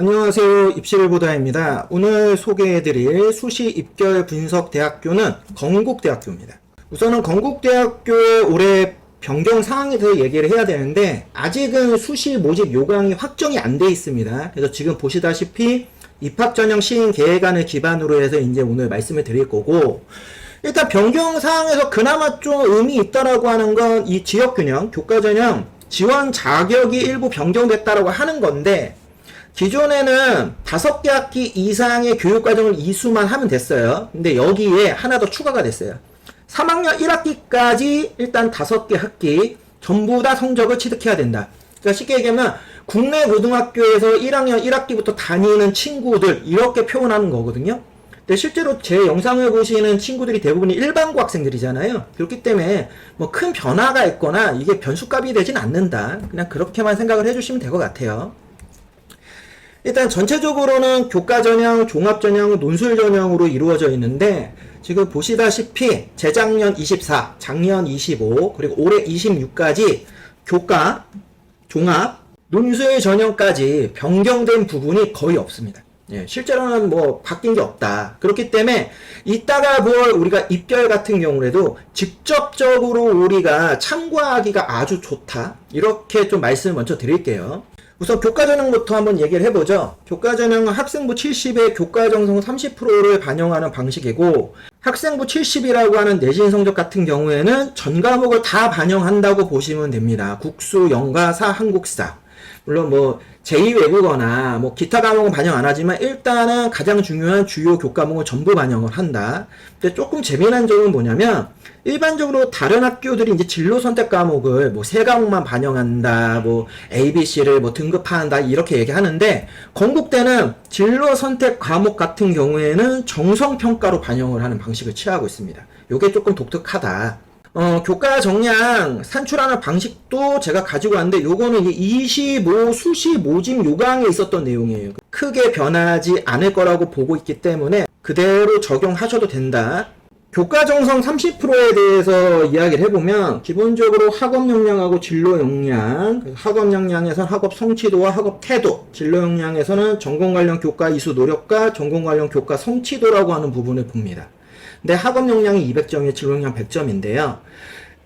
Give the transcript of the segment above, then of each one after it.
안녕하세요. 입시를보다입니다. 오늘 소개해드릴 수시 입결 분석 대학교는 건국대학교입니다. 우선은 건국대학교의 올해 변경 사항에 대해서 얘기를 해야 되는데 아직은 수시 모집 요강이 확정이 안 돼 있습니다. 그래서 지금 보시다시피 입학 전형 시행 계획안을 기반으로 해서 이제 오늘 말씀을 드릴 거고, 일단 변경 사항에서 그나마 좀 의미 있다라고 하는 건 이 지역균형, 교과전형 지원 자격이 일부 변경됐다라고 하는 건데, 기존에는 5개 학기 이상의 교육과정을 이수만 하면 됐어요. 근데 여기에 하나 더 추가가 됐어요. 3학년 1학기까지 일단 5개 학기 전부 다 성적을 취득해야 된다. 그러니까 쉽게 얘기하면 국내 고등학교에서 1학년 1학기부터 다니는 친구들, 이렇게 표현하는 거거든요. 근데 실제로 제 영상을 보시는 친구들이 대부분이 일반고 학생들이잖아요. 그렇기 때문에 뭐 큰 변화가 있거나 이게 변수값이 되진 않는다. 그냥 그렇게만 생각을 해주시면 될 것 같아요. 일단 전체적으로는 교과전형, 종합전형, 논술전형으로 이루어져 있는데, 지금 보시다시피 재작년 24, 작년 25, 그리고 올해 26까지 교과, 종합, 논술 전형까지 변경된 부분이 거의 없습니다. 예, 실제로는 뭐 바뀐 게 없다. 그렇기 때문에 이따가 볼 우리가 입결 같은 경우에도 직접적으로 우리가 참고하기가 아주 좋다. 이렇게 좀 말씀을 먼저 드릴게요. 우선 교과전형부터 한번 얘기를 해보죠. 교과전형은 학생부 70의 교과정성 30%를 반영하는 방식이고, 학생부 70이라고 하는 내신 성적 같은 경우에는 전 과목을 다 반영한다고 보시면 됩니다. 국수, 영가사, 한국사. 물론 뭐 제2외국어나 뭐 기타 과목은 반영 안 하지만 일단은 가장 중요한 주요 교과목은 전부 반영을 한다. 근데 조금 재미난 점은 뭐냐면, 일반적으로 다른 학교들이 이제 진로 선택 과목을 뭐 3과목만 반영한다, 뭐 ABC를 뭐 등급화한다, 이렇게 얘기하는데, 건국대는 진로 선택 과목 같은 경우에는 정성평가로 반영을 하는 방식을 취하고 있습니다. 요게 조금 독특하다. 교과 정량 산출하는 방식도 제가 가지고 왔는데, 요거는 25 수시 모집 요강에 있었던 내용이에요. 크게 변하지 않을 거라고 보고 있기 때문에 그대로 적용하셔도 된다. 교과 정성 30%에 대해서 이야기를 해보면, 기본적으로 학업 역량하고 진로 역량, 학업 역량에서는 학업 성취도와 학업 태도, 진로 역량에서는 전공 관련 교과 이수 노력과 전공 관련 교과 성취도라고 하는 부분을 봅니다. 근데 학업 역량이 200점에 진로 역량 100점인데요.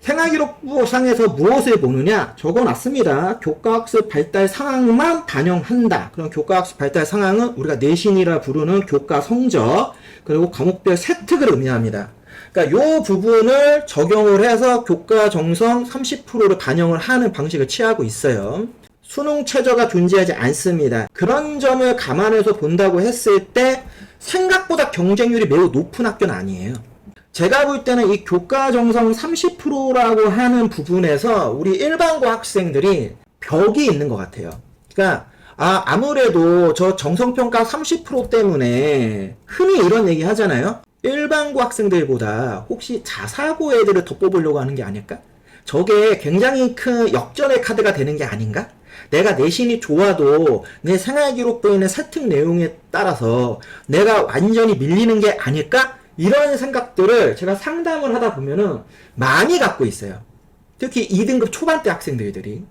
생활기록부상에서 무엇을 보느냐? 적어놨습니다. 교과학습 발달 상황만 반영한다. 그럼 교과학습 발달 상황은 우리가 내신이라 부르는 교과 성적, 그리고 과목별 세특을 의미합니다. 그러니까 요 부분을 적용을 해서 교과 정성 30%를 반영을 하는 방식을 취하고 있어요. 수능 최저가 존재하지 않습니다. 그런 점을 감안해서 본다고 했을 때 생각보다 경쟁률이 매우 높은 학교는 아니에요. 제가 볼 때는 이 교과 정성 30%라고 하는 부분에서 우리 일반고 학생들이 벽이 있는 것 같아요. 그러니까 아무래도 저 정성평가 30% 때문에 흔히 이런 얘기 하잖아요. 일반고 학생들보다 혹시 자사고 애들을 더 뽑으려고 하는 게 아닐까? 저게 굉장히 큰 역전의 카드가 되는 게 아닌가? 내가 내신이 좋아도 내 생활기록부에 있는 세특 내용에 따라서 내가 완전히 밀리는 게 아닐까? 이런 생각들을 제가 상담을 하다 보면은 많이 갖고 있어요. 특히 2등급 초반대 학생들이.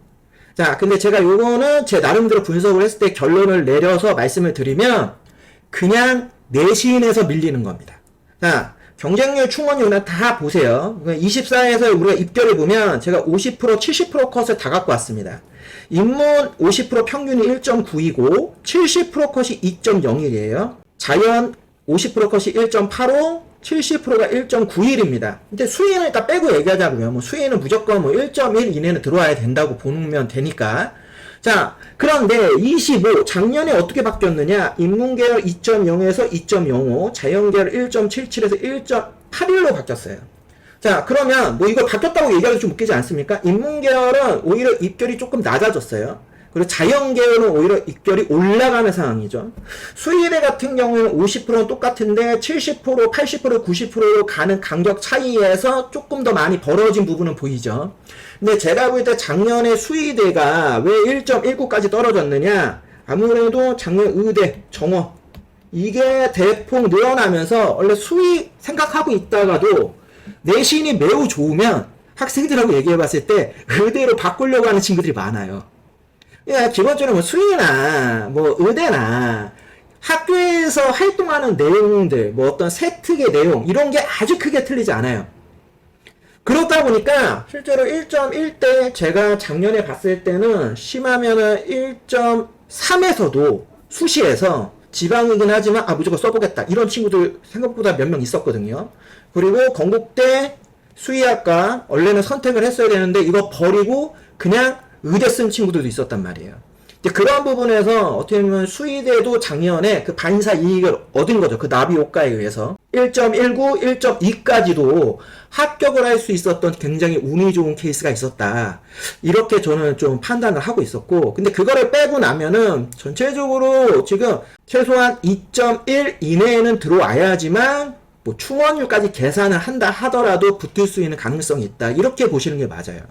자, 근데 제가 요거는 제 나름대로 분석을 했을 때 결론을 내려서 말씀을 드리면 그냥 내신에서 밀리는 겁니다. 자, 경쟁률 충원이 그냥 다 보세요. 24에서 우리가 입결을 보면 제가 50%, 70% 컷을 다 갖고 왔습니다. 인문 50% 평균이 1.9이고 70% 컷이 2.01이에요. 자연 50% 컷이 1.85, 70%가 1.91입니다. 근데 수위는 일단 빼고 얘기하자고요. 뭐 수위는 무조건 뭐 1.1 이내는 들어와야 된다고 보면 되니까. 자, 그런데 25, 작년에 어떻게 바뀌었느냐? 인문계열 2.0에서 2.05, 자연계열 1.77에서 1.81로 바뀌었어요. 자, 그러면 뭐 이거 바뀌었다고 얘기하기 좀 웃기지 않습니까? 인문계열은 오히려 입결이 조금 낮아졌어요. 그리고 자연계열은 오히려 입결이 올라가는 상황이죠. 수의대 같은 경우에는 50%는 똑같은데 70%, 80%, 90%로 가는 간격 차이에서 조금 더 많이 벌어진 부분은 보이죠. 근데 제가 볼 때 작년에 수의대가 왜 1.19까지 떨어졌느냐? 아무래도 작년 의대, 정원 이게 대폭 늘어나면서 원래 수의 생각하고 있다가도 내신이 매우 좋으면 학생들하고 얘기해봤을 때 의대로 바꾸려고 하는 친구들이 많아요. 야, 기본적으로 뭐 수의나, 뭐 의대나, 학교에서 활동하는 내용들, 뭐 어떤 세특의 내용, 이런 게 아주 크게 틀리지 않아요. 그렇다 보니까, 실제로 1.1대 제가 작년에 봤을 때는 심하면은 1.3에서도 수시에서 지방이긴 하지만, 무조건 써보겠다. 이런 친구들 생각보다 몇 명 있었거든요. 그리고 건국대 수의학과, 원래는 선택을 했어야 되는데, 이거 버리고 그냥 의대 쓴 친구들도 있었단 말이에요. 그런 부분에서 어떻게 보면 수의대도 작년에 그 반사 이익을 얻은 거죠. 그 나비 효과에 의해서 1.19, 1.2까지도 합격을 할 수 있었던 굉장히 운이 좋은 케이스가 있었다. 이렇게 저는 좀 판단을 하고 있었고, 근데 그거를 빼고 나면은 전체적으로 지금 최소한 2.1 이내에는 들어와야지만 뭐 충원율까지 계산을 한다 하더라도 붙을 수 있는 가능성이 있다. 이렇게 보시는 게 맞아요.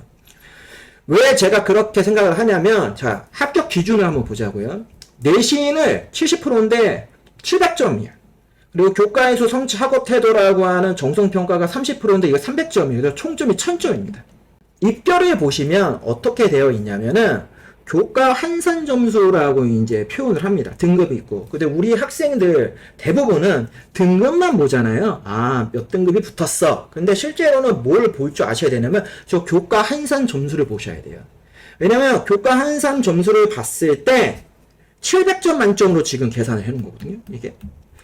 왜 제가 그렇게 생각을 하냐면, 자, 합격 기준을 한번 보자고요. 내신을 70%인데 700점이야. 그리고 교과에서 성취 학업 태도라고 하는 정성평가가 30%인데 이거 300점이에요. 그래서 총점이 1000점입니다. 입결을 보시면 어떻게 되어 있냐면은 교과 한산 점수라고 이제 표현을 합니다. 등급이 있고. 근데 우리 학생들 대부분은 등급만 보잖아요. 몇 등급이 붙었어. 근데 실제로는 뭘 볼 줄 아셔야 되냐면 저 교과 한산 점수를 보셔야 돼요. 왜냐면 교과 한산 점수를 봤을 때 700점 만점으로 지금 계산을 해놓은 거거든요. 이게.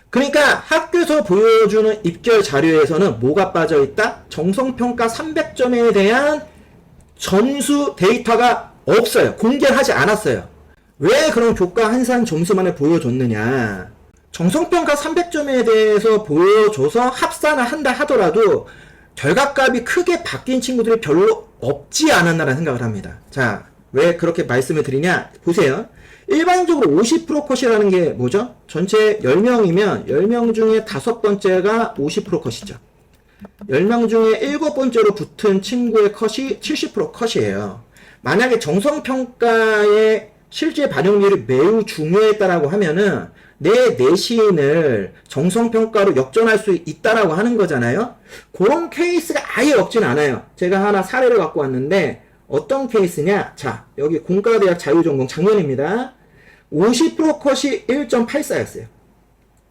그러니까 학교에서 보여주는 입결 자료에서는 뭐가 빠져있다? 정성평가 300점에 대한 점수 데이터가 없어요. 공개를 하지 않았어요. 왜 그런 교과 한산 점수만을 보여줬느냐. 정성평가 300점에 대해서 보여줘서 합산을 한다 하더라도 결과값이 크게 바뀐 친구들이 별로 없지 않았나라는 생각을 합니다. 자, 왜 그렇게 말씀을 드리냐. 보세요. 일반적으로 50% 컷이라는 게 뭐죠? 전체 10명이면 10명 중에 5번째가 50% 컷이죠. 10명 중에 7번째로 붙은 친구의 컷이 70% 컷이에요. 만약에 정성평가의 실제 반영률이 매우 중요했다라고 하면은 내 내신을 정성평가로 역전할 수 있다라고 하는 거잖아요. 그런 케이스가 아예 없진 않아요. 제가 하나 사례를 갖고 왔는데 어떤 케이스냐. 자, 여기 공과대학 자유전공 작년입니다. 50% 컷이 1.84였어요.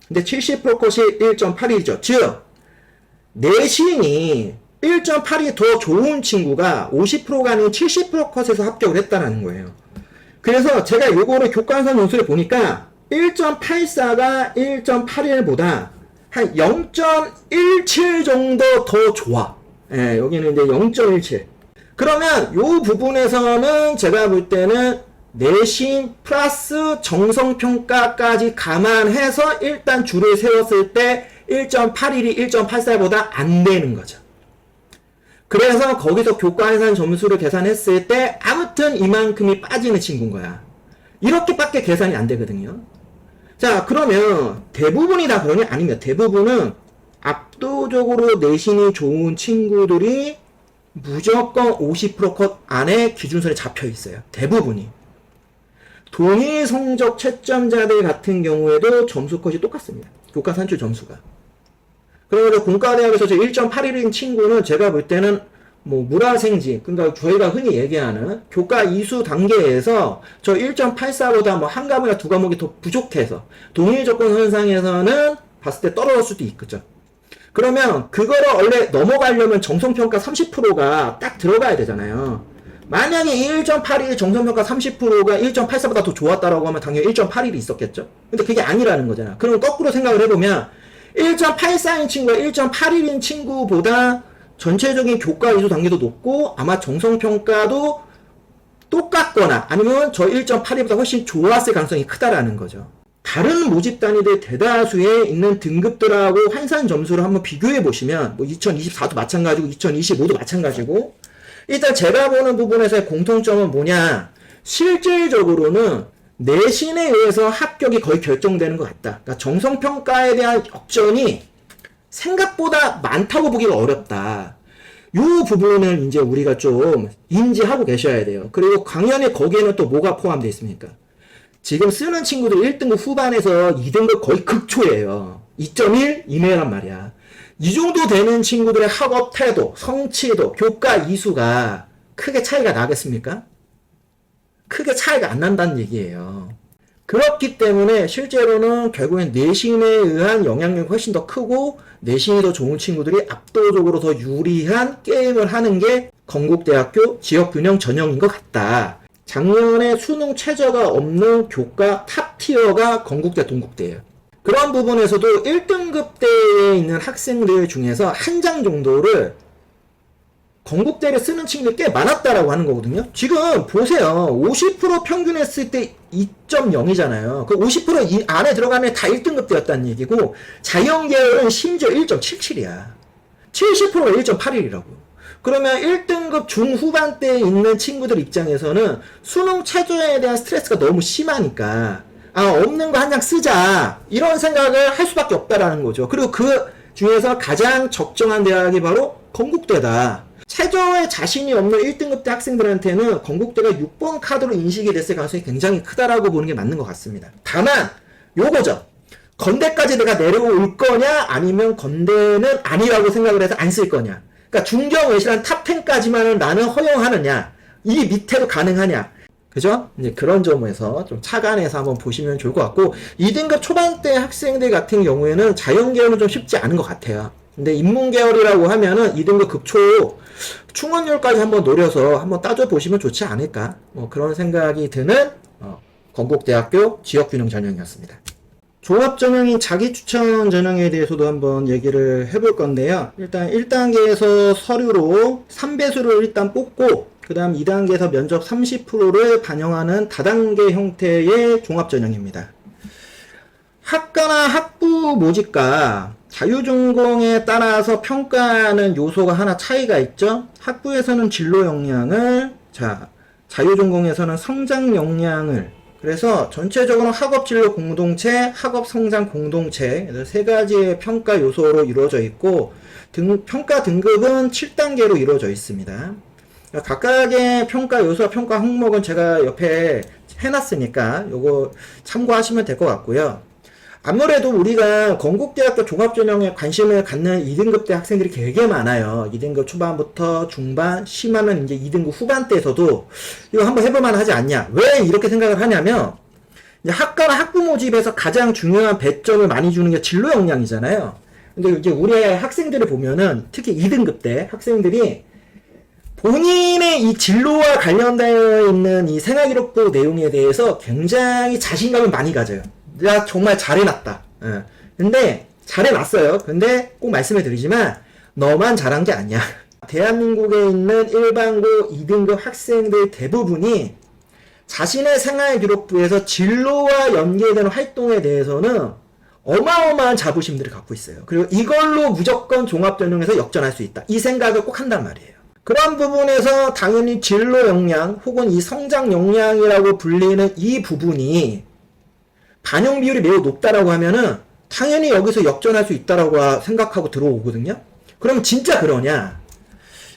근데 70% 컷이 1.81이죠. 즉 내신이 1.8이 더 좋은 친구가 50%가 아닌 70% 컷에서 합격을 했다는 거예요. 그래서 제가 요거를 교과한산 점수를 보니까 1.84가 1.81보다 한 0.17 정도 더 좋아. 예, 여기는 이제 0.17. 그러면 요 부분에서는 제가 볼 때는 내신 플러스 정성평가까지 감안해서 일단 줄을 세웠을 때 1.81이 1.84보다 안 되는 거죠. 그래서 거기서 교과 한산 점수를 계산했을 때 아무튼 이만큼이 빠지는 친구인 거야. 이렇게밖에 계산이 안 되거든요. 자, 그러면 대부분이 다 그러냐? 아닙니다. 대부분은 압도적으로 내신이 좋은 친구들이 무조건 50%컷 안에 기준선에 잡혀 있어요. 대부분이. 동일 성적 채점자들 같은 경우에도 점수 컷이 똑같습니다. 교과 산출 점수가. 그리고 공과대학에서 저 1.81인 친구는 제가 볼 때는 뭐 물화생지, 그러니까 저희가 흔히 얘기하는 교과 이수 단계에서 저 1.84보다 뭐 한 과목이나 두 과목이 더 부족해서 동일 조건 현상에서는 봤을 때 떨어질 수도 있겠죠. 그러면 그거를 원래 넘어가려면 정성평가 30%가 딱 들어가야 되잖아요. 만약에 1.81 정성평가 30%가 1.84보다 더 좋았다라고 하면 당연히 1.81이 있었겠죠. 근데 그게 아니라는 거잖아. 그럼 거꾸로 생각을 해보면 1.84인 친구가 1.81인 친구보다 전체적인 교과 이수 단계도 높고 아마 정성평가도 똑같거나 아니면 저 1.82보다 훨씬 좋았을 가능성이 크다라는 거죠. 다른 모집 단위들 대다수에 있는 등급들하고 환산 점수를 한번 비교해 보시면 뭐 2024도 마찬가지고 2025도 마찬가지고 일단 제가 보는 부분에서의 공통점은 뭐냐, 실질적으로는 내신에 의해서 합격이 거의 결정되는 것 같다. 그러니까 정성평가에 대한 역전이 생각보다 많다고 보기가 어렵다. 이 부분을 이제 우리가 좀 인지하고 계셔야 돼요. 그리고 당연히 거기에는 또 뭐가 포함되어 있습니까? 지금 쓰는 친구들 1등급 후반에서 2등급 거의 극초예요. 2.1 이내란 말이야. 이 정도 되는 친구들의 학업 태도, 성취도, 교과 이수가 크게 차이가 나겠습니까? 크게 차이가 안 난다는 얘기예요. 그렇기 때문에 실제로는 결국엔 내신에 의한 영향력이 훨씬 더 크고 내신이 더 좋은 친구들이 압도적으로 더 유리한 게임을 하는 게 건국대학교 지역균형 전형인 것 같다. 작년에 수능 최저가 없는 교과 탑티어가 건국대 동국대예요. 그런 부분에서도 1등급대에 있는 학생들 중에서 한 장 정도를 건국대를 쓰는 친구들이 꽤 많았다라고 하는 거거든요. 지금 보세요. 50% 평균 했을 때 2.0이잖아요. 그 50% 안에 들어가면 다 1등급대였다는 얘기고, 자연계열은 심지어 1.77이야. 70%가 1.81이라고. 그러면 1등급 중후반대에 있는 친구들 입장에서는 수능 최저에 대한 스트레스가 너무 심하니까, 없는 거 한 장 쓰자. 이런 생각을 할 수밖에 없다라는 거죠. 그리고 그 중에서 가장 적정한 대학이 바로 건국대다. 최저에 자신이 없는 1등급대 학생들한테는 건국대가 6번 카드로 인식이 됐을 가능성이 굉장히 크다라고 보는 게 맞는 것 같습니다. 다만 요거죠. 건대까지 내가 내려올 거냐 아니면 건대는 아니라고 생각을 해서 안 쓸 거냐. 그러니까 중경 외실한 탑10까지만은 나는 허용하느냐, 이 밑에도 가능하냐. 그죠? 이제 그런 점에서 좀 착안해서 한번 보시면 좋을 것 같고, 2등급 초반대 학생들 같은 경우에는 자연계열은 좀 쉽지 않은 것 같아요. 근데 인문계열이라고 하면은 2등급 급초 충원율까지 한번 노려서 한번 따져보시면 좋지 않을까, 그런 생각이 드는 건국대학교 지역균형 전형이었습니다. 종합전형인 자기추천 전형에 대해서도 한번 얘기를 해볼 건데요. 일단 1단계에서 서류로 3배수를 일단 뽑고, 그 다음 2단계에서 면접 30%를 반영하는 다단계 형태의 종합전형입니다. 학과나 학부 모집과 자유전공에 따라서 평가하는 요소가 하나 차이가 있죠. 학부에서는 진로 역량을, 자유전공에서는 성장 역량을, 그래서 전체적으로 학업 진로 공동체, 학업 성장 공동체, 세 가지의 평가 요소로 이루어져 있고, 평가 등급은 7단계로 이루어져 있습니다. 각각의 평가 요소와 평가 항목은 제가 옆에 해놨으니까 요거 참고하시면 될 것 같고요. 아무래도 우리가 건국대학교 종합전형에 관심을 갖는 2등급대 학생들이 되게 많아요. 2등급 초반부터 중반, 심하면 이제 2등급 후반대에서도 이거 한번 해볼만 하지 않냐. 왜 이렇게 생각을 하냐면, 이제 학과나 학부 모집에서 가장 중요한 배점을 많이 주는 게 진로 역량이잖아요. 근데 이제 우리 학생들을 보면은, 특히 2등급대 학생들이 본인의 이 진로와 관련되어 있는 이 생활기록부 내용에 대해서 굉장히 자신감을 많이 가져요. 야, 정말 잘해놨다. 근데 잘해놨어요. 근데 꼭 말씀을 드리지만 너만 잘한 게 아니야. 대한민국에 있는 일반고 2등급 학생들 대부분이 자신의 생활기록부에서 진로와 연계되는 활동에 대해서는 어마어마한 자부심들을 갖고 있어요. 그리고 이걸로 무조건 종합전형에서 역전할 수 있다. 이 생각을 꼭 한단 말이에요. 그런 부분에서 당연히 진로 역량 혹은 이 성장 역량이라고 불리는 이 부분이 반영 비율이 매우 높다라고 하면은 당연히 여기서 역전할 수 있다라고 생각하고 들어오거든요. 그럼 진짜 그러냐?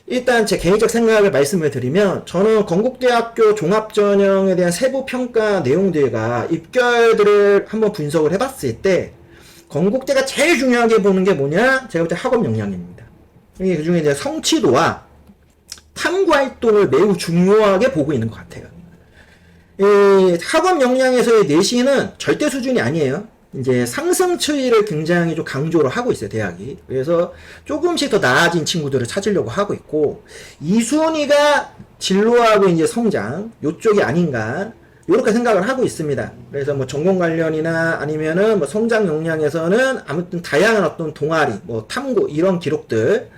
일단 제 개인적 생각을 말씀을 드리면, 저는 건국대학교 종합전형에 대한 세부 평가 내용들과 입결들을 한번 분석을 해봤을 때 건국대가 제일 중요하게 보는 게 뭐냐? 제가 볼 때 학업 역량입니다. 그 중에 이제 성취도와 탐구 활동을 매우 중요하게 보고 있는 것 같아요. 이 학업 역량에서의 내신은 절대 수준이 아니에요. 이제 상승 추이를 굉장히 좀 강조를 하고 있어요, 대학이. 그래서 조금씩 더 나아진 친구들을 찾으려고 하고 있고, 2순위가 진로하고 이제 성장, 요쪽이 아닌가, 이렇게 생각을 하고 있습니다. 그래서 뭐 전공 관련이나 아니면은 뭐 성장 역량에서는 아무튼 다양한 어떤 동아리, 뭐 탐구, 이런 기록들,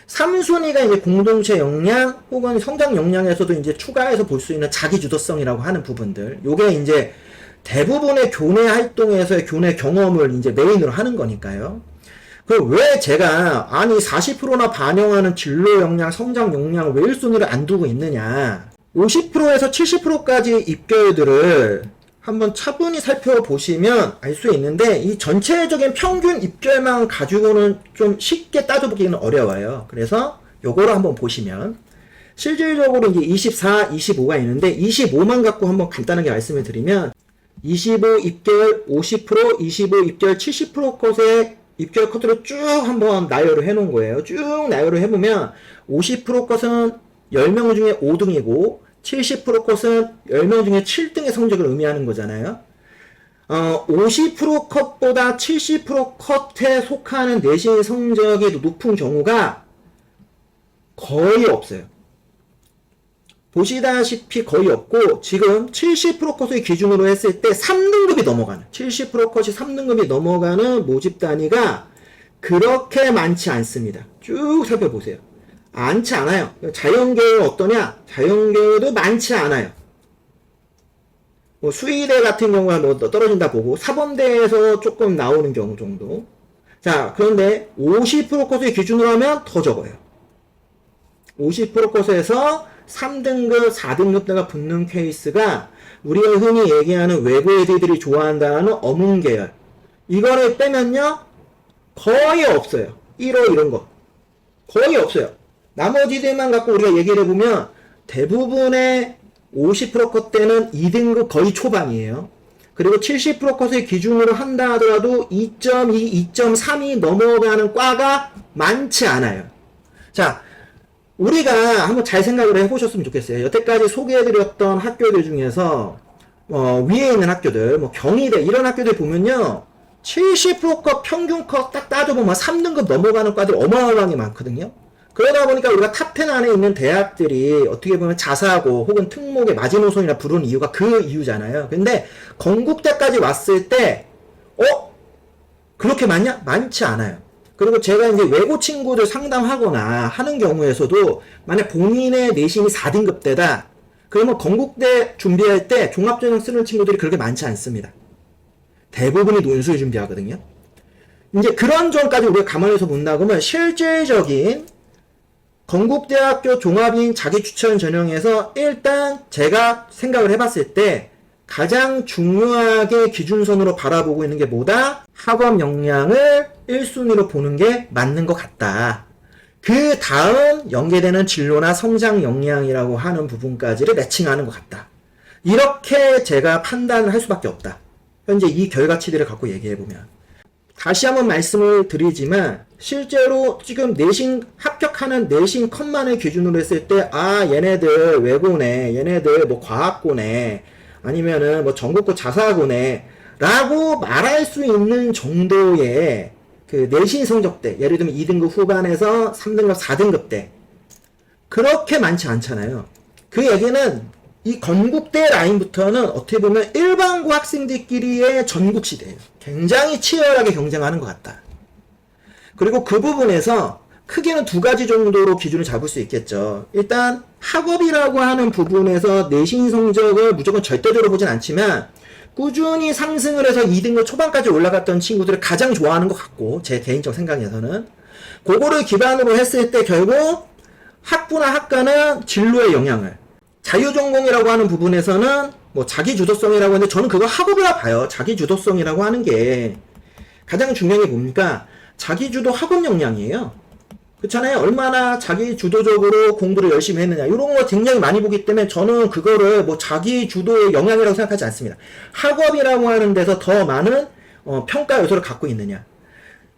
3순위가 이제 공동체 역량 혹은 성장 역량에서도 이제 추가해서 볼 수 있는 자기 주도성이라고 하는 부분들. 요게 이제 대부분의 교내 활동에서의 교내 경험을 이제 메인으로 하는 거니까요. 그럼 왜 제가 40%나 반영하는 진로 역량, 성장 역량을 왜 1순위를 안 두고 있느냐. 50%에서 70%까지 입결들을 한번 차분히 살펴보시면 알 수 있는데, 이 전체적인 평균 입결만 가지고는 좀 쉽게 따져보기는 어려워요. 그래서 요거를 한번 보시면, 실질적으로 이제 24, 25가 있는데 25만 갖고 한번 간단하게 말씀을 드리면, 25 입결 50%, 25 입결 70% 컷의 입결 컷으로 쭉 한번 나열을 해놓은 거예요. 쭉 나열을 해보면 50% 컷은 10명 중에 5등이고 70% 컷은 10명 중에 7등의 성적을 의미하는 거잖아요. 50% 컷보다 70% 컷에 속하는 내신 성적이 높은 경우가 거의 없어요. 보시다시피 거의 없고, 지금 70% 컷의 기준으로 했을 때 3등급이 넘어가는, 70% 컷이 3등급이 넘어가는 모집 단위가 그렇게 많지 않습니다. 쭉 살펴보세요. 많지 않아요. 자연계열 어떠냐? 자연계열도 많지 않아요. 뭐 수의대 같은 경우는 뭐 떨어진다 보고, 사범대에서 조금 나오는 경우 정도. 자, 그런데 50% 컷의 기준으로 하면 더 적어요. 50% 컷에서 3등급, 4등급대가 붙는 케이스가 우리가 흔히 얘기하는 외고 애들이 좋아한다는 어문계열. 이거를 빼면요, 거의 없어요. 1호 이런 거. 거의 없어요. 나머지들만 갖고 우리가 얘기를 해보면 대부분의 50% 컷대는 2등급 거의 초반이에요. 그리고 70% 컷을 기준으로 한다 하더라도 2.2, 2.3이 넘어가는 과가 많지 않아요. 자, 우리가 한번 잘 생각을 해보셨으면 좋겠어요. 여태까지 소개해드렸던 학교들 중에서 위에 있는 학교들, 뭐 경희대 이런 학교들 보면요, 70% 컷 평균 컷 딱 따져보면 3등급 넘어가는 과들 어마어마하게 많거든요. 그러다 보니까 우리가 탑10 안에 있는 대학들이 어떻게 보면 자사고 혹은 특목의 마지노선이라 부르는 이유가 그 이유잖아요. 근데 건국대까지 왔을 때 그렇게 많냐? 많지 않아요. 그리고 제가 이제 외고 친구들 상담하거나 하는 경우에서도 만약 본인의 내신이 4등급대다, 그러면 건국대 준비할 때 종합전형 쓰는 친구들이 그렇게 많지 않습니다. 대부분이 논술 준비하거든요. 이제 그런 점까지 우리가 감안해서 본다고 하면 실질적인 건국대학교 종합인 자기추천 전형에서 일단 제가 생각을 해봤을 때 가장 중요하게 기준선으로 바라보고 있는 게 뭐다? 학업 역량을 1순위로 보는 게 맞는 것 같다. 그 다음 연계되는 진로나 성장 역량이라고 하는 부분까지를 매칭하는 것 같다. 이렇게 제가 판단을 할 수밖에 없다. 현재 이 결과치들을 갖고 얘기해보면. 다시 한번 말씀을 드리지만 실제로 지금 내신 합격하는 내신 컷만을 기준으로 했을 때 얘네들 외고네, 얘네들 뭐 과학고네, 아니면은 뭐 전국고 자사고네 라고 말할 수 있는 정도의 그 내신 성적대, 예를 들면 2등급 후반에서 3등급, 4등급대 그렇게 많지 않잖아요. 그 얘기는 이 건국대 라인부터는 어떻게 보면 일반고 학생들끼리의 전국시대예요. 굉장히 치열하게 경쟁하는 것 같다. 그리고 그 부분에서 크게는 두 가지 정도로 기준을 잡을 수 있겠죠. 일단 학업이라고 하는 부분에서 내신 성적을 무조건 절대적으로 보진 않지만 꾸준히 상승을 해서 2등급 초반까지 올라갔던 친구들을 가장 좋아하는 것 같고, 제 개인적 생각에서는 그거를 기반으로 했을 때 결국 학부나 학과는 진로의 영향을, 자유전공이라고 하는 부분에서는 뭐 자기주도성이라고 하는데 저는 그거 학업이라 봐요. 자기주도성이라고 하는 게 가장 중요한 게 뭡니까? 자기주도 학업 역량이에요. 그렇잖아요. 얼마나 자기주도적으로 공부를 열심히 했느냐 이런 거 굉장히 많이 보기 때문에 저는 그거를 뭐 자기주도의 영향이라고 생각하지 않습니다. 학업이라고 하는 데서 더 많은 평가 요소를 갖고 있느냐,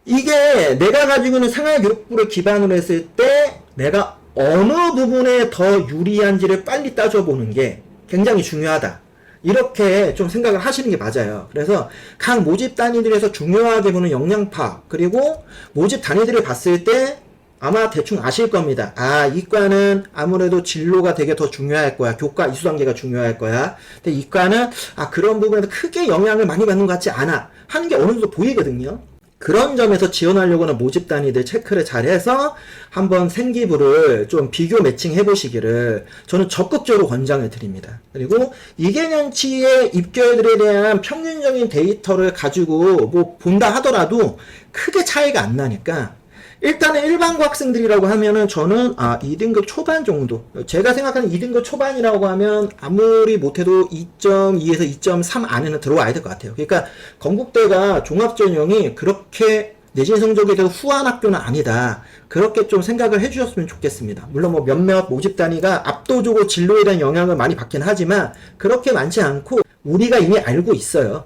이게 내가 가지고 있는 생활교육부를 기반으로 했을 때 내가 어느 부분에 더 유리한지를 빨리 따져보는 게 굉장히 중요하다. 이렇게 좀 생각을 하시는 게 맞아요. 그래서 각 모집 단위들에서 중요하게 보는 역량파, 그리고 모집 단위들을 봤을 때 아마 대충 아실 겁니다. 이과는 아무래도 진로가 되게 더 중요할 거야. 교과 이수단계가 중요할 거야. 근데 이과는 그런 부분에서 크게 영향을 많이 받는 것 같지 않아 하는 게 어느 정도 보이거든요. 그런 점에서 지원하려고 하는 모집 단위들 체크를 잘 해서 한번 생기부를 좀 비교 매칭 해보시기를 저는 적극적으로 권장을 드립니다. 그리고 2개년치의 입결들에 대한 평균적인 데이터를 가지고 뭐 본다 하더라도 크게 차이가 안 나니까 일단은 일반고 학생들이라고 하면은 저는 2등급 초반 정도, 제가 생각하는 2등급 초반이라고 하면 아무리 못해도 2.2에서 2.3 안에는 들어와야 될 것 같아요. 그러니까 건국대가 종합전형이 그렇게 내신 성적에 대해서 후한 학교는 아니다, 그렇게 좀 생각을 해주셨으면 좋겠습니다. 물론 뭐 몇몇 모집 단위가 압도적으로 진로에 대한 영향을 많이 받긴 하지만 그렇게 많지 않고 우리가 이미 알고 있어요.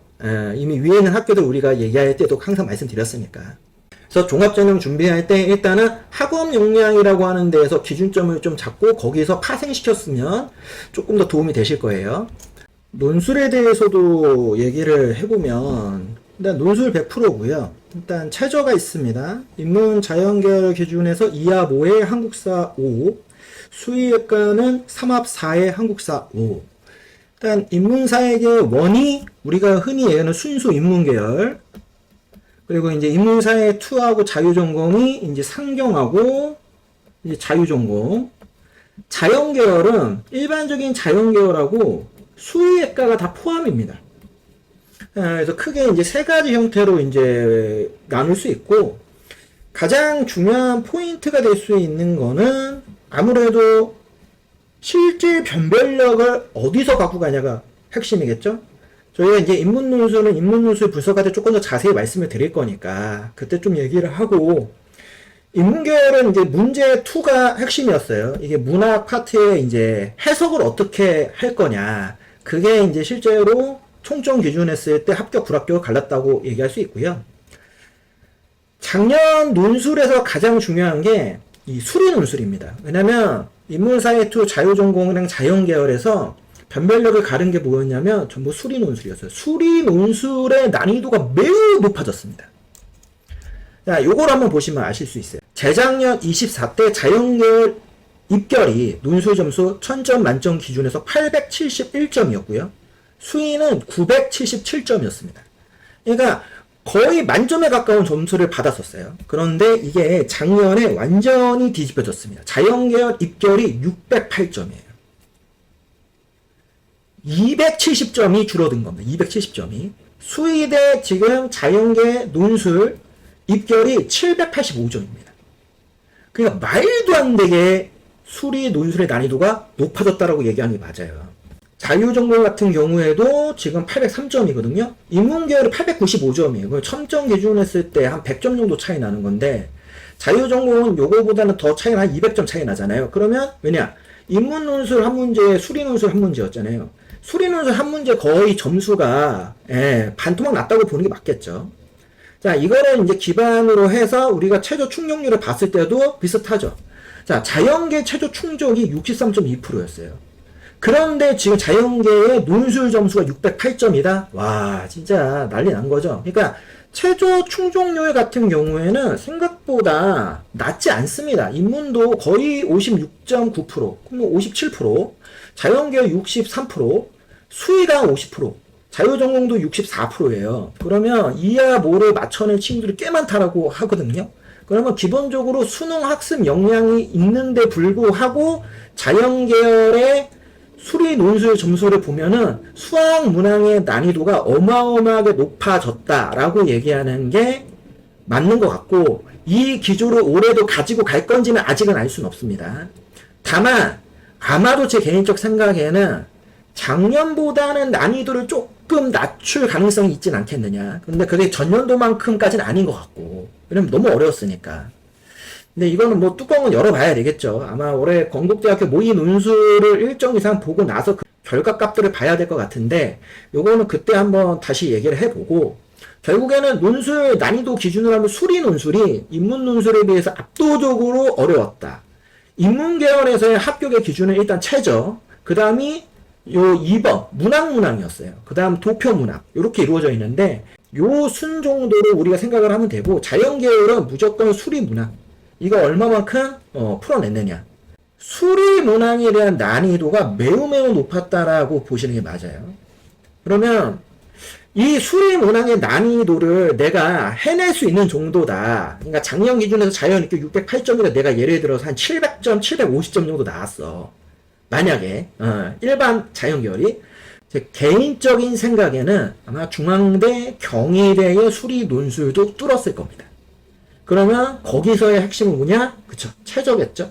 이미 위에 있는 학교들 우리가 얘기할 때도 항상 말씀드렸으니까. 그래서 종합전형 준비할 때 일단은 학업 역량이라고 하는 데에서 기준점을 좀 잡고 거기서 파생시켰으면 조금 더 도움이 되실 거예요. 논술에 대해서도 얘기를 해보면 일단 논술 100%고요. 일단 최저가 있습니다. 인문 자연계열 기준에서 2합 5에 한국사 5, 수의학과는 3합 4에 한국사 5. 일단 인문사에게 원이 우리가 흔히 얘기하는 순수 인문계열, 그리고 이제 인문사의 2하고 자유전공이 이제 상경하고 이제 자유전공. 자연계열은 일반적인 자연계열하고 수의학과가 다 포함입니다. 그래서 크게 이제 세 가지 형태로 이제 나눌 수 있고, 가장 중요한 포인트가 될 수 있는 거는 아무래도 실질 변별력을 어디서 갖고 가냐가 핵심이겠죠? 저희가 이제 인문논술은 인문논술 분석할 때 조금 더 자세히 말씀을 드릴 거니까 그때 좀 얘기를 하고, 인문계열은 이제 문제 2가 핵심이었어요. 이게 문학 파트에 이제 해석을 어떻게 할 거냐. 그게 이제 실제로 총점 기준했을 때 합격, 불합격을 갈랐다고 얘기할 수 있고요. 작년 논술에서 가장 중요한 게 이 수리 논술입니다. 왜냐면 인문사회 2 자유전공이랑 자연계열에서 변별력을 가른 게 뭐였냐면 전부 수리 논술이었어요. 수리 논술의 난이도가 매우 높아졌습니다. 자, 요걸 한번 보시면 아실 수 있어요. 재작년 24대 자연계열 입결이 논술 점수 1000점 만점 기준에서 871점이었고요. 수의는 977점이었습니다. 그러니까 거의 만점에 가까운 점수를 받았었어요. 그런데 이게 작년에 완전히 뒤집혀졌습니다. 자연계열 입결이 608점이에요. 270점이 줄어든 겁니다. 270점이. 수의대 지금 자연계 논술 입결이 785점입니다. 그러니까 말도 안 되게 수리 논술의 난이도가 높아졌다라고 얘기하는 게 맞아요. 자유전공 같은 경우에도 지금 803점이거든요. 인문계열이 895점이에요. 1000점 기준했을 때 한 100점 정도 차이 나는 건데, 자유전공은 요거보다는 더 차이가 한 200점 차이 나잖아요. 그러면 왜냐? 인문논술 한 문제, 수리논술 한 문제였잖아요. 수리논술 한 문제 거의 점수가 반토막 났다고 보는 게 맞겠죠. 자, 이거를 이제 기반으로 해서 우리가 최저 충족률을 봤을 때도 비슷하죠. 자, 자연계 최저 충족이 63.2%였어요. 그런데 지금 자연계의 논술 점수가 608점이다? 와, 진짜 난리 난 거죠. 그러니까 최저 충족률 같은 경우에는 생각보다 낮지 않습니다. 인문도 거의 56.9%, 57%, 자연계 63%, 수의가 50%, 자유전공도 64%예요. 그러면 2하 5를 맞춰낸 친구들이 꽤 많다라고 하거든요. 그러면 기본적으로 수능 학습 역량이 있는데 불구하고 자연계열의 수리 논술 점수를 보면은 수학 문항의 난이도가 어마어마하게 높아졌다라고 얘기하는 게 맞는 것 같고, 이 기조를 올해도 가지고 갈 건지는 아직은 알 수는 없습니다. 다만 아마도 제 개인적 생각에는 작년보다는 난이도를 조금 낮출 가능성이 있진 않겠느냐. 근데 그게 전년도만큼까지는 아닌 것 같고, 왜냐면 너무 어려웠으니까. 근데 이거는 뭐 뚜껑은 열어봐야 되겠죠. 아마 올해 건국대학교 모의 논술을 일정 이상 보고 나서 그 결과값들을 봐야 될 것 같은데, 요거는 그때 한번 다시 얘기를 해보고, 결국에는 논술 난이도 기준으로 하면 수리 논술이 인문 논술에 비해서 압도적으로 어려웠다. 인문계열에서의 합격의 기준은 일단 최저, 그 다음이 요 2번 문학이었어요. 그 다음 도표문학, 이렇게 이루어져 있는데, 요 순 정도로 우리가 생각을 하면 되고, 자연계열은 무조건 수리문학, 이거 얼마만큼 풀어냈느냐. 수리문항에 대한 난이도가 매우 높았다라고 보시는 게 맞아요. 그러면 이 수리문항의 난이도를 내가 해낼 수 있는 정도다. 그러니까 작년 기준에서 자연있게 608점이라 내가 예를 들어서 한 700점, 750점 정도 나왔어. 만약에 일반 자연계열이. 제 개인적인 생각에는 아마 중앙대, 경희대의 수리 논술도 뚫었을 겁니다. 그러면 거기서의 핵심은 뭐냐? 그쵸, 최저겠죠.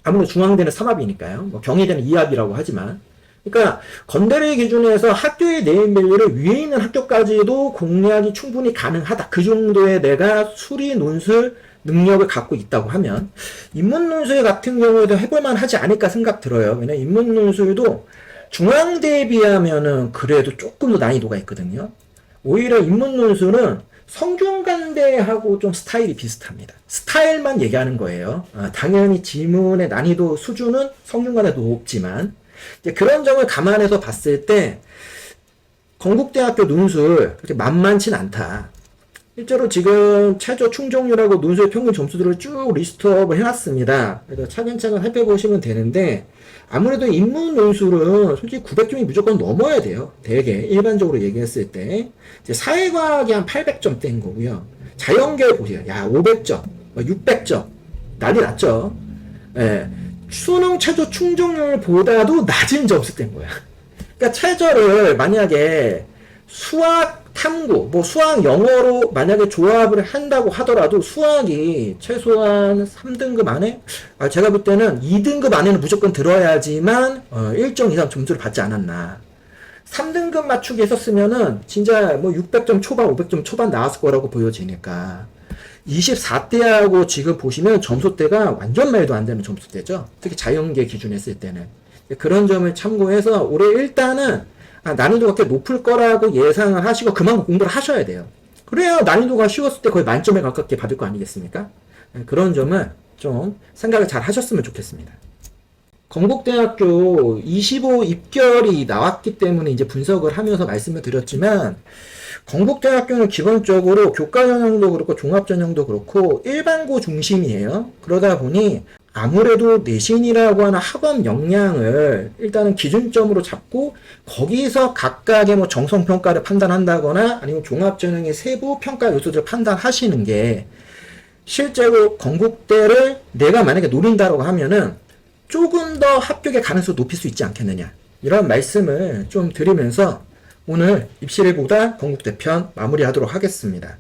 아무래도 중앙대는 3합이니까요. 뭐 경희대는 2합이라고 하지만, 그러니까 건대를 기준에서 학교의 네임밸류를 위에 있는 학교까지도 공략이 충분히 가능하다. 그 정도의 내가 수리 논술 능력을 갖고 있다고 하면 인문 논술 같은 경우에도 해볼만 하지 않을까 생각 들어요. 왜냐면 인문 논술도 중앙대에 비하면은 그래도 조금 더 난이도가 있거든요. 오히려 인문 논술은 성균관대하고 좀 스타일이 비슷합니다. 스타일만 얘기하는 거예요. 당연히 지문의 난이도 수준은 성균관대도 높지만 이제 그런 점을 감안해서 봤을 때 건국대학교 논술 그렇게 만만치 않다. 실제로 지금 최저 충족률하고 논술 평균 점수들을 쭉 리스트업을 해놨습니다. 그래서 차근차근 살펴보시면 되는데 아무래도 인문 논술은 솔직히 900점이 무조건 넘어야 돼요. 대개 일반적으로 얘기했을 때 이제 사회과학이 한 800점대인 거고요. 자연계열 보세요. 야 500점, 600점 난리 났죠. 예, 수능 최저 충족률보다도 낮은 점수대인 거야. 그러니까 최저를 만약에 수학 탐구, 뭐 수학 영어로 만약에 조합을 한다고 하더라도 수학이 최소한 3등급 안에, 제가 볼 때는 2등급 안에는 무조건 들어야지만 일정 이상 점수를 받지 않았나. 3등급 맞추기 했었으면은 진짜 뭐 600점 초반, 500점 초반 나왔을 거라고 보여지니까 24대하고 지금 보시면 점수대가 완전 말도 안 되는 점수대죠. 특히 자연계 기준 했을 때는. 그런 점을 참고해서 올해 일단은 난이도가 꽤 높을 거라고 예상을 하시고 그만큼 공부를 하셔야 돼요. 그래야 난이도가 쉬웠을 때 거의 만점에 가깝게 받을 거 아니겠습니까? 그런 점을 좀 생각을 잘 하셨으면 좋겠습니다. 건국대학교 25 입결이 나왔기 때문에 이제 분석을 하면서 말씀을 드렸지만 건국대학교는 기본적으로 교과 전형도 그렇고 종합 전형도 그렇고 일반고 중심이에요. 그러다 보니 아무래도 내신이라고 하는 학업 역량을 일단은 기준점으로 잡고 거기서 각각의 뭐 정성평가를 판단한다거나 아니면 종합전형의 세부 평가 요소들을 판단하시는 게 실제로 건국대를 내가 만약에 노린다고 하면은 조금 더 합격의 가능성을 높일 수 있지 않겠느냐 이런 말씀을 좀 드리면서 오늘 입시를 보다 건국대 편 마무리하도록 하겠습니다.